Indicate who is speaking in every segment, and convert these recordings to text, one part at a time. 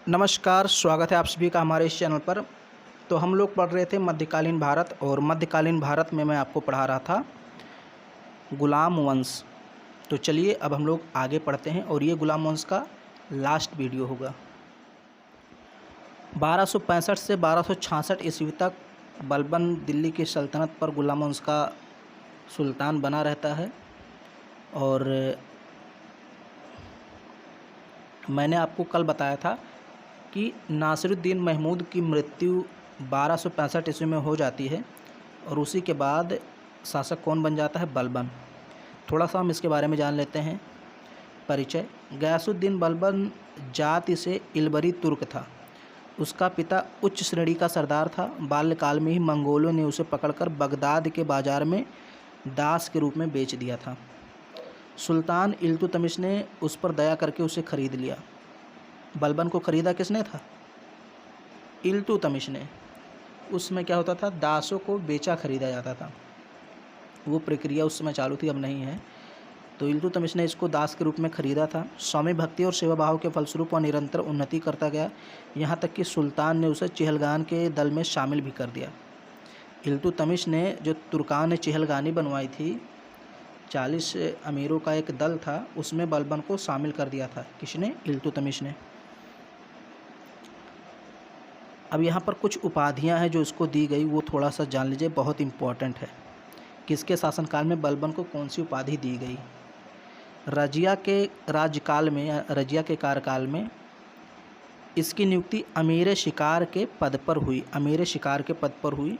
Speaker 1: नमस्कार, स्वागत है आप सभी का हमारे इस चैनल पर। तो हम लोग पढ़ रहे थे मध्यकालीन भारत, और मध्यकालीन भारत में मैं आपको पढ़ा रहा था गुलाम वंश। तो चलिए अब हम लोग आगे पढ़ते हैं, और ये गुलाम वंश का लास्ट वीडियो होगा। 1265 से 1266 ईस्वी तक बलबन दिल्ली की सल्तनत पर गुलाम वंश का सुल्तान बना रहता है। और मैंने आपको कल बताया था कि नासिरुद्दीन महमूद की मृत्यु 1265 ईस्वी में हो जाती है, और उसी के बाद शासक कौन बन जाता है? बलबन। थोड़ा सा हम इसके बारे में जान लेते हैं। परिचय: गयासुद्दीन बलबन जाति से इलबरी तुर्क था। उसका पिता उच्च श्रेणी का सरदार था। बाल्यकाल में ही मंगोलों ने उसे पकड़कर बगदाद के बाजार में दास के रूप में बेच दिया था। सुल्तान इल्तुतमिश ने उस पर दया करके उसे खरीद लिया। बलबन को खरीदा किसने था? इल्तुतमिश ने। उसमें क्या होता था? दासों को बेचा खरीदा जाता था। वो प्रक्रिया उस समय चालू थी, अब नहीं है। तो इल्तुतमिश ने इसको दास के रूप में खरीदा था। स्वामी भक्ति और सेवा भाव के फलस्वरूप वह निरंतर उन्नति करता गया, यहाँ तक कि सुल्तान ने उसे चहलगान के दल में शामिल भी कर दिया। इल्तुतमिश ने जो तुर्कान ने चहलगानी बनवाई थी, 40 अमीरों का एक दल था, उसमें बलबन को शामिल कर दिया था। किसने? इल्तुतमिश ने। अब यहाँ पर कुछ उपाधियाँ हैं जो इसको दी गई, वो थोड़ा सा जान लीजिए, बहुत इम्पोर्टेंट है। किसके शासनकाल में बलबन को कौन सी उपाधि दी गई? रजिया के राज्यकाल में, रजिया के कार्यकाल में इसकी नियुक्ति अमीर शिकार के पद पर हुई। अमीर शिकार के पद पर हुई।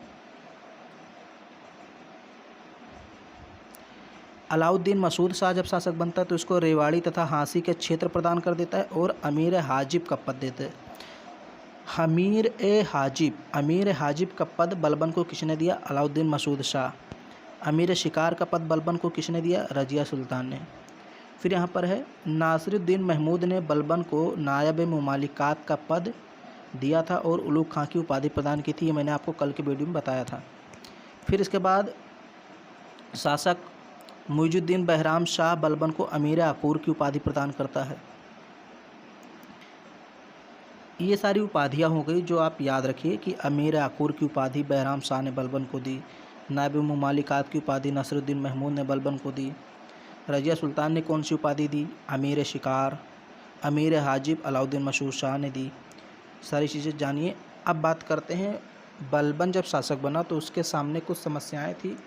Speaker 1: अलाउद्दीन मसूद शाह जब शासक बनता है तो इसको रेवाड़ी तथा हाँसी के क्षेत्र प्रदान कर देता है, और अमीर हाजिब का पद देते हैं। अमीर हाजिब का पद बलबन को किसने दिया? अलाउद्दीन मसूद शाह। अमीर शिकार का पद बलबन को किसने दिया? रजिया सुल्तान ने। फिर यहाँ पर है, नासिरुद्दीन महमूद ने बलबन को नायब मुमालिकात का पद दिया था और उलूग खां की उपाधि प्रदान की थी। ये मैंने आपको कल के वीडियो में बताया था। फिर इसके बाद शासक मुइजुद्दीन बहराम शाह बलबन को अमीर अकूर की उपाधि प्रदान करता है। ये सारी उपाधियाँ हो गई जो आप याद रखिए कि अमीर अकूर की उपाधि बहराम शाह ने बलबन को दी। नायब मुमालिकात की उपाधि नसरुद्दीन महमूद ने बलबन को दी। रजिया सुल्तान ने कौन सी उपाधि दी? अमीर शिकार। अमीर हाजिब अलाउद्दीन मसूद शाह ने दी। सारी चीज़ें जानिए। अब बात करते हैं, बलबन जब शासक बना तो उसके सामने कुछ समस्याएं थी,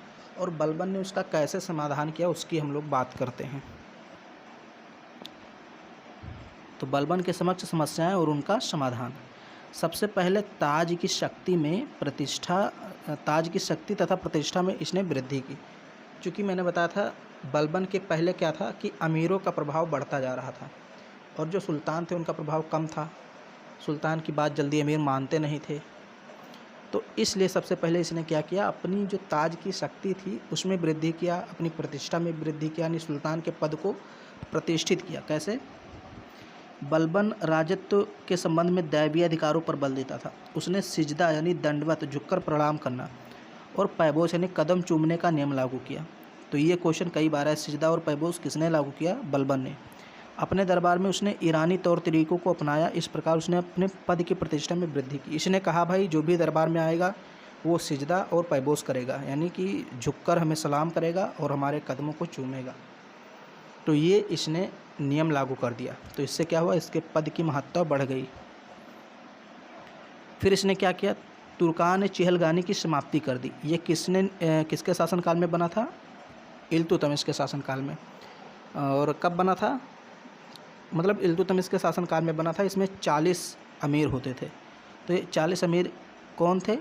Speaker 1: और बलबन ने उसका कैसे समाधान किया उसकी हम लोग बात करते हैं। तो बलबन के समक्ष समस्याएं और उनका समाधान। सबसे पहले ताज की शक्ति तथा प्रतिष्ठा में इसने वृद्धि की। चूँकि मैंने बताया था बलबन के पहले क्या था कि अमीरों का प्रभाव बढ़ता जा रहा था, और जो सुल्तान थे उनका प्रभाव कम था। सुल्तान की बात जल्दी अमीर मानते नहीं थे। तो इसलिए सबसे पहले इसने क्या किया? अपनी जो ताज की शक्ति थी उसमें वृद्धि किया, अपनी प्रतिष्ठा में वृद्धि किया, यानी सुल्तान के पद को प्रतिष्ठित किया। कैसे? बलबन राजत्व के संबंध में दैवीय अधिकारों पर बल देता था। उसने सिजदा यानी दंडवत, झुककर प्रणाम करना, और पैबोस यानी कदम चूमने का नियम लागू किया। तो ये क्वेश्चन कई बार है, सिजदा और पैबोस किसने लागू किया? बलबन ने। अपने दरबार में उसने ईरानी तौर तरीक़ों को अपनाया। इस प्रकार उसने अपने पद की प्रतिष्ठा में वृद्धि की। इसने कहा भाई जो भी दरबार में आएगा वो सिजदा और पैबोस करेगा, यानी कि झुककर हमें सलाम करेगा और हमारे कदमों को चूमेगा। तो ये इसने नियम लागू कर दिया। तो इससे क्या हुआ? इसके पद की महत्ता बढ़ गई। फिर इसने क्या किया? तुर्कान ने चहलगानी की समाप्ति कर दी। ये किसके शासनकाल में बना था? इल्तुतमिश के शासनकाल में। और कब बना था? मतलब इल्तुतमिश के शासनकाल में बना था। इसमें 40 अमीर होते थे। तो ये 40 अमीर कौन थे?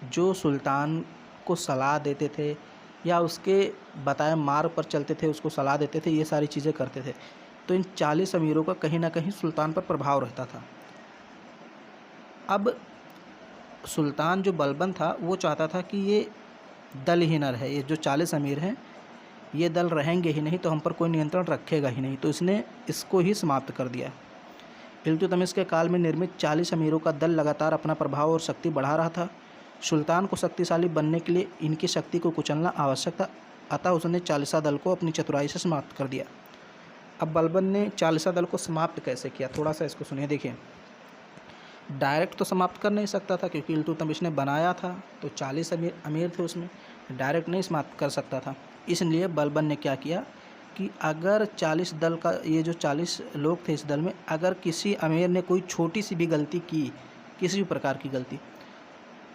Speaker 1: जो सुल्तान को सलाह देते थे या उसके बताए मार्ग पर चलते थे, उसको सलाह देते थे, ये सारी चीज़ें करते थे। तो इन 40 अमीरों का कहीं ना कहीं सुल्तान पर प्रभाव रहता था। अब सुल्तान जो बलबन था वो चाहता था कि ये दल ही न रहे, ये जो 40 अमीर हैं ये दल रहेंगे ही नहीं, तो हम पर कोई नियंत्रण रखेगा ही नहीं। तो इसने इसको ही समाप्त कर दिया। इल्तुतमिश के काल में निर्मित 40 अमीरों का दल लगातार अपना प्रभाव और शक्ति बढ़ा रहा था। सुल्तान को शक्तिशाली बनने के लिए इनकी शक्ति को कुचलना आवश्यक था, अतः उसने 40 दल को अपनी चतुराई से समाप्त कर दिया। अब बलबन ने 40 दल को समाप्त कैसे किया? थोड़ा सा इसको सुनिए। देखिए, डायरेक्ट तो समाप्त कर नहीं सकता था क्योंकि इल्तुतमिश ने बनाया था, तो 40 अमीर थे उसमें, डायरेक्ट नहीं समाप्त कर सकता था। इसलिए बलबन ने क्या किया कि अगर 40 दल का, ये जो 40 लोग थे इस दल में, अगर किसी अमीर ने कोई छोटी सी भी गलती की, किसी भी प्रकार की गलती,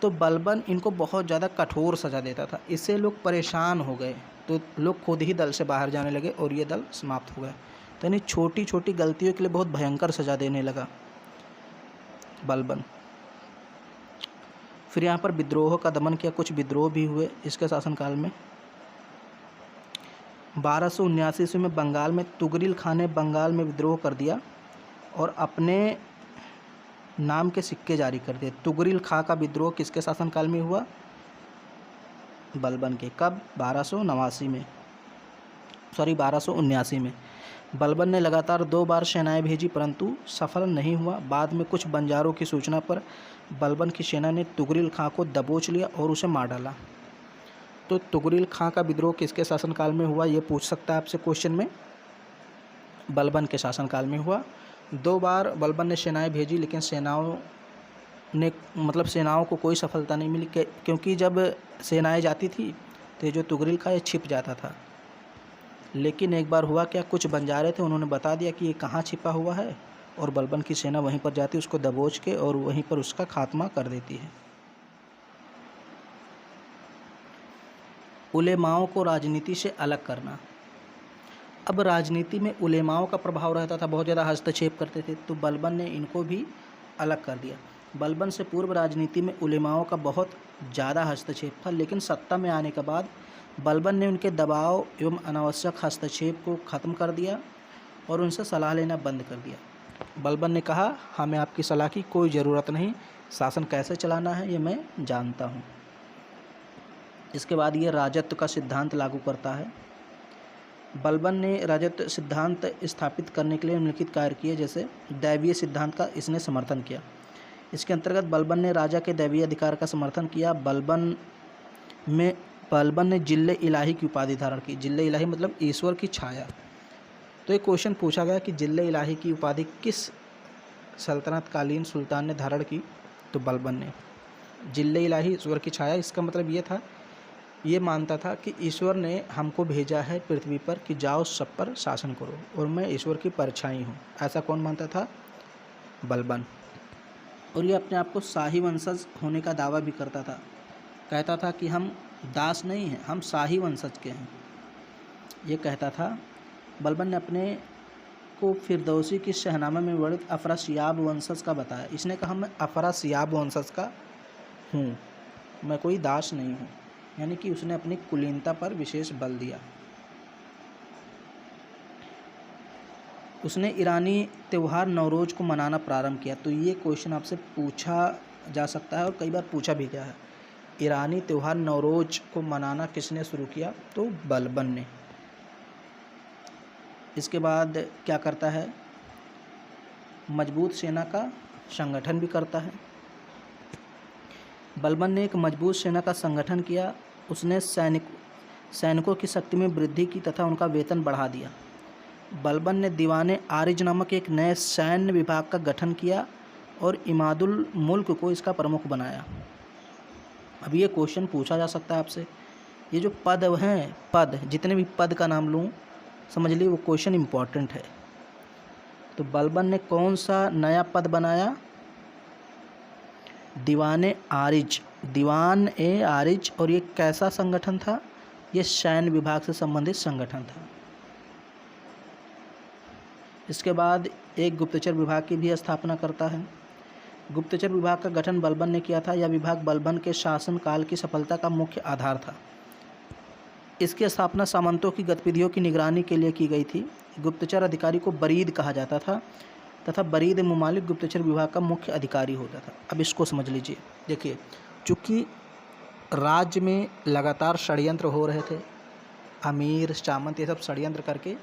Speaker 1: तो बलबन इनको बहुत ज़्यादा कठोर सज़ा देता था। इससे लोग परेशान हो गए, तो लोग खुद ही दल से बाहर जाने लगे और ये दल समाप्त हो गया। तो यानी छोटी छोटी गलतियों के लिए बहुत भयंकर सज़ा देने लगा बलबन। फिर यहाँ पर विद्रोह का दमन किया, कुछ विद्रोह भी हुए इसके शासनकाल में। 1279 ईस्वी में बंगाल में तुगरिल खां ने बंगाल में विद्रोह कर दिया और अपने नाम के सिक्के जारी कर दिए। तुगरिल खां का विद्रोह किसके शासनकाल में हुआ? बलबन के। कब? 1279 में। बलबन ने लगातार 2 बार सेनाएं भेजी परंतु सफल नहीं हुआ। बाद में कुछ बंजारों की सूचना पर बलबन की सेना ने तुगरिल खां को दबोच लिया और उसे मार डाला। तो तुगरिल खां का विद्रोह किसके शासनकाल में हुआ, ये पूछ सकता है आपसे क्वेश्चन में। बलबन के शासनकाल में हुआ। 2 बार बलबन ने सेनाएं भेजी लेकिन सेनाओं को कोई सफलता नहीं मिली, क्योंकि जब सेनाएं जाती थी तो जो तुगरिल खां ये छिप जाता था। लेकिन एक बार हुआ क्या, कुछ बंजारे थे, उन्होंने बता दिया कि ये कहाँ छिपा हुआ है और बलबन की सेना वहीं पर जाती, उसको दबोच के और वहीं पर उसका खात्मा कर देती है। उलेमाओं को राजनीति से अलग करना। अब राजनीति में उलेमाओं का प्रभाव रहता था, बहुत ज़्यादा हस्तक्षेप करते थे, तो बलबन ने इनको भी अलग कर दिया। बलबन से पूर्व राजनीति में उलेमाओं का बहुत ज़्यादा हस्तक्षेप था, लेकिन सत्ता में आने के बाद बलबन ने उनके दबाव एवं अनावश्यक हस्तक्षेप को ख़त्म कर दिया और उनसे सलाह लेना बंद कर दिया। बलबन ने कहा, हमें आपकी सलाह की कोई ज़रूरत नहीं, शासन कैसे चलाना है ये मैं जानता हूँ। इसके बाद ये राजत्व का सिद्धांत लागू करता है। बलबन ने राजत्व सिद्धांत स्थापित करने के लिए निम्नलिखित कार्य किए, जैसे दैवीय सिद्धांत का इसने समर्थन किया। इसके अंतर्गत बलबन ने राजा के दैवीय अधिकार का समर्थन किया। बलबन ने जिल्ले इलाही की उपाधि धारण की। जिल्ले इलाही मतलब ईश्वर की छाया। तो एक क्वेश्चन पूछा गया कि जिल्ले इलाही की उपाधि किस सल्तनत कालीन सुल्तान ने धारण की, तो बलबन ने। जिल्ले इलाही ईश्वर की छाया, इसका मतलब ये था, ये मानता था कि ईश्वर ने हमको भेजा है पृथ्वी पर कि जाओ सब पर शासन करो और मैं ईश्वर की परछाई हूँ। ऐसा कौन मानता था? बलबन। और ये अपने आप को शाही वंशज होने का दावा भी करता था। कहता था कि हम दास नहीं हैं, हम शाही वंशज के हैं, ये कहता था। बलबन ने अपने को फिरदौसी की शहनामा में वर्णित अफरासियाब वंशज का बताया। इसने कहा, मैं अफरासियाब वंशज का हूँ, मैं कोई दास नहीं हूँ, यानी कि उसने अपनी कुलीनता पर विशेष बल दिया। उसने ईरानी त्यौहार नवरोज को मनाना प्रारंभ किया। तो ये क्वेश्चन आपसे पूछा जा सकता है और कई बार पूछा भी गया है। ईरानी त्यौहार नवरोज को मनाना किसने शुरू किया? तो बलबन ने। इसके बाद क्या करता है? मजबूत सेना का संगठन भी करता है। बलबन ने एक मजबूत सेना का संगठन किया। उसने सैनिकों की शक्ति में वृद्धि की तथा उनका वेतन बढ़ा दिया। बलबन ने दीवाने आरिज नामक एक नए सैन्य विभाग का गठन किया और इमादुल मुल्क को इसका प्रमुख बनाया। अब ये क्वेश्चन पूछा जा सकता है आपसे, ये जो पद हैं, पद जितने भी पद का नाम लूँ समझ लीजिए वो क्वेश्चन इम्पॉर्टेंट है। तो बलबन ने कौन सा नया पद बनाया? दीवाने आरिज, दीवान ए आरिज। और ये कैसा संगठन था? ये सैन्य विभाग से संबंधित संगठन था। इसके बाद एक गुप्तचर विभाग की भी स्थापना करता है। गुप्तचर विभाग का गठन बलबन ने किया था। यह विभाग बलबन के शासनकाल की सफलता का मुख्य आधार था। इसकी स्थापना सामंतों की गतिविधियों की निगरानी के लिए की गई थी। गुप्तचर अधिकारी को बरीद कहा जाता था तथा बरीद मुमालिक गुप्तचर विभाग का मुख्य अधिकारी होता था। अब इसको समझ लीजिए। देखिए, चूँकि राज्य में लगातार षड्यंत्र हो रहे थे, अमीर सामंत ये सब षड्यंत्र करके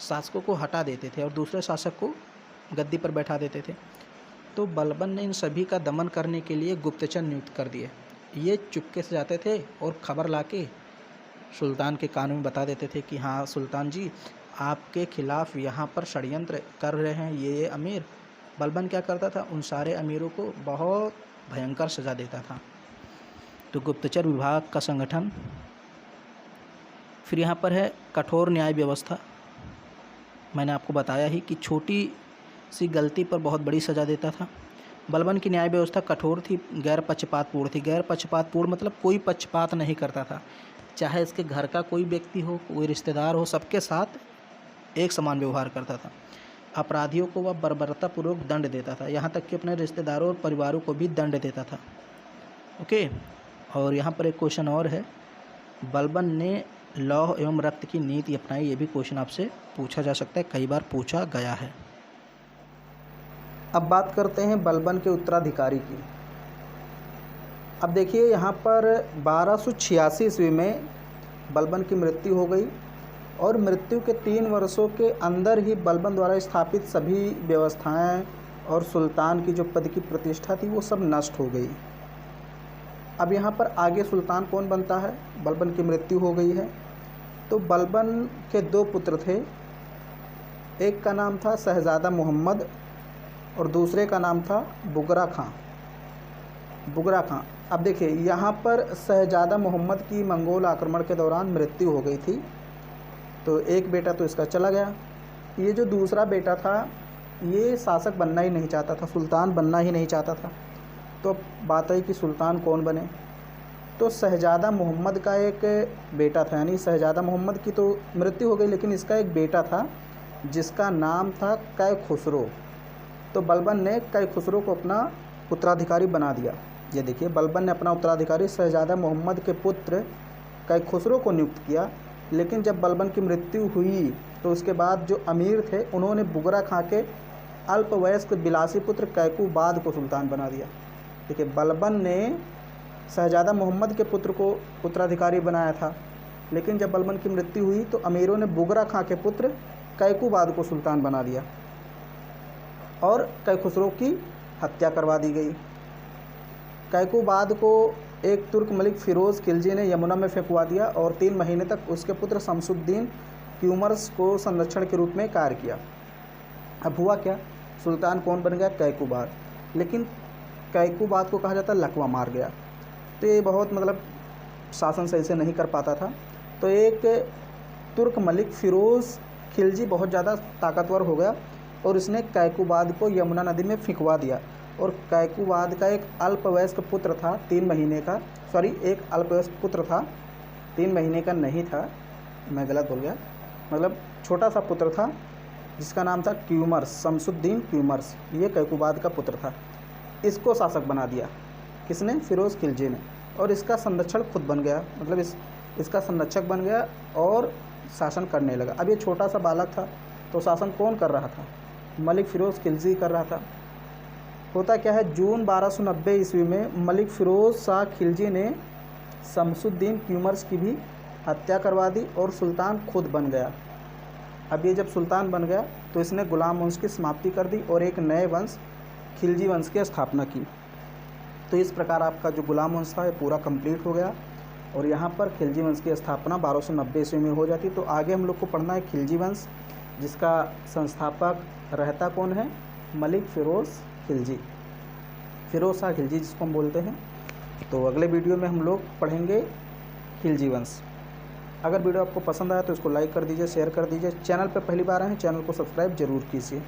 Speaker 1: शासकों को हटा देते थे और दूसरे शासक को गद्दी पर बैठा देते थे, तो बलबन ने इन सभी का दमन करने के लिए गुप्तचर नियुक्त कर दिए। ये चुपके से जाते थे और खबर लाके सुल्तान के कान में बता देते थे कि हाँ सुल्तान जी, आपके खिलाफ़ यहाँ पर षड्यंत्र कर रहे हैं ये अमीर, बलबन क्या करता था, उन सारे अमीरों को बहुत भयंकर सज़ा देता था। तो गुप्तचर विभाग का संगठन। फिर यहाँ पर है कठोर न्याय व्यवस्था। मैंने आपको बताया ही कि छोटी सी गलती पर बहुत बड़ी सज़ा देता था। बलबन की न्याय व्यवस्था कठोर थी, गैर पक्षपातपूर्ण थी। गैर पक्षपातपूर्ण मतलब कोई पक्षपात नहीं करता था, चाहे इसके घर का कोई व्यक्ति हो, कोई रिश्तेदार हो, सबके साथ एक समान व्यवहार करता था। अपराधियों को वह बर्बरतापूर्वक दंड देता था, यहाँ तक कि अपने रिश्तेदारों और परिवारों को भी दंड देता था। ओके। और यहाँ पर एक क्वेश्चन और है, बलबन ने लौह एवं रक्त की नीति अपनाई। ये भी क्वेश्चन आपसे पूछा जा सकता है, कई बार पूछा गया है। अब बात करते हैं बलबन के उत्तराधिकारी की। अब देखिए यहाँ पर 1286 ईस्वी में बलबन की मृत्यु हो गई और मृत्यु के 3 वर्षों के अंदर ही बलबन द्वारा स्थापित सभी व्यवस्थाएं और सुल्तान की जो पद की प्रतिष्ठा थी वो सब नष्ट हो गई। अब यहाँ पर आगे सुल्तान कौन बनता है, बलबन की मृत्यु हो गई है तो बलबन के 2 पुत्र थे, एक का नाम था शहज़ादा मोहम्मद और दूसरे का नाम था बुगरा खां। अब देखिए यहाँ पर शहज़ादा मोहम्मद की मंगोल आक्रमण के दौरान मृत्यु हो गई थी, तो एक बेटा तो इसका चला गया। ये जो दूसरा बेटा था ये शासक बनना ही नहीं चाहता था, सुल्तान बनना ही नहीं चाहता था। तो बात आई कि सुल्तान कौन बने, तो शहज़ादा मोहम्मद का एक बेटा था, यानी शहज़ादा मोहम्मद की तो मृत्यु हो गई लेकिन इसका एक बेटा था जिसका नाम था कै खुसरो। तो बलबन ने कै खुसरो को अपना उत्तराधिकारी बना दिया। ये देखिए बलबन ने अपना उत्तराधिकारी शहज़ादा मोहम्मद के पुत्र कै खुसरो को नियुक्त किया, लेकिन जब बलबन की मृत्यु हुई तो उसके बाद जो अमीर थे उन्होंने बुगरा खां के अल्पवयस्क बिलासी पुत्र कैकूबाद को सुल्तान बना दिया। देखिए बलबन ने शहज़ादा मोहम्मद के पुत्र को उत्तराधिकारी बनाया था, लेकिन जब बलबन की मृत्यु हुई तो अमीरों ने बुगरा खां के पुत्र कैकूबाद को सुल्तान बना दिया और कै खुसरो की हत्या करवा दी गई। कैकूबाद को एक तुर्क मलिक फ़िरोज़ खिलजी ने यमुना में फेंकवा दिया और 3 महीने तक उसके पुत्र शमसुद्दीन क्यूमर्स को संरक्षण के रूप में कार्य किया। अब हुआ क्या, सुल्तान कौन बन गया, कैकूबाद। लेकिन कैकूबाद को कहा जाता है लकवा मार गया, तो ये बहुत शासन सही से नहीं कर पाता था। तो एक तुर्क मलिक फ़िरोज़ खिलजी बहुत ज़्यादा ताकतवर हो गया और उसने कैकूबाद को यमुना नदी में फेंकवा दिया। और कैकूबाद का एक अल्पवयस्क पुत्र था 3 महीने का, एक अल्पवयस्क पुत्र था, 3 महीने का नहीं था, मैं गलत बोल गया, छोटा सा पुत्र था जिसका नाम था क्यूमर्स, शमसुद्दीन क्यूमर्स। ये कैकूबाद का पुत्र था। इसको शासक बना दिया किसने, फ़िरोज़ खिलजी ने, और इसका संरक्षण खुद बन गया, इसका संरक्षक बन गया और शासन करने लगा। अब ये छोटा सा बालक था तो शासन कौन कर रहा था, मलिक फ़िरोज़ खिलजी कर रहा था। होता क्या है, जून 1290 ईस्वी में मलिक फ़िरोज़ शाह खिलजी ने शमसुद्दीन क्यूमर्स की भी हत्या करवा दी और सुल्तान खुद बन गया। अब ये जब सुल्तान बन गया तो इसने गुलाम वंश की समाप्ति कर दी और एक नए वंश खिलजी वंश की स्थापना की। तो इस प्रकार आपका जो गुलाम वंश था ये पूरा कंप्लीट हो गया और यहाँ पर खिलजी वंश की स्थापना 1290 ईस्वी में हो जाती। तो आगे हम लोग को पढ़ना है खिलजी वंश, जिसका संस्थापक रहता कौन है, मलिक फ़िरोज़ खिलजी, फ़िरोज़ शाह खिलजी जिसको हम बोलते हैं। तो अगले वीडियो में हम लोग पढ़ेंगे खिलजी वंश। अगर वीडियो आपको पसंद आया तो इसको लाइक कर दीजिए, शेयर कर दीजिए। चैनल पर पहली बार आए हैं, चैनल को सब्सक्राइब जरूर कीजिए।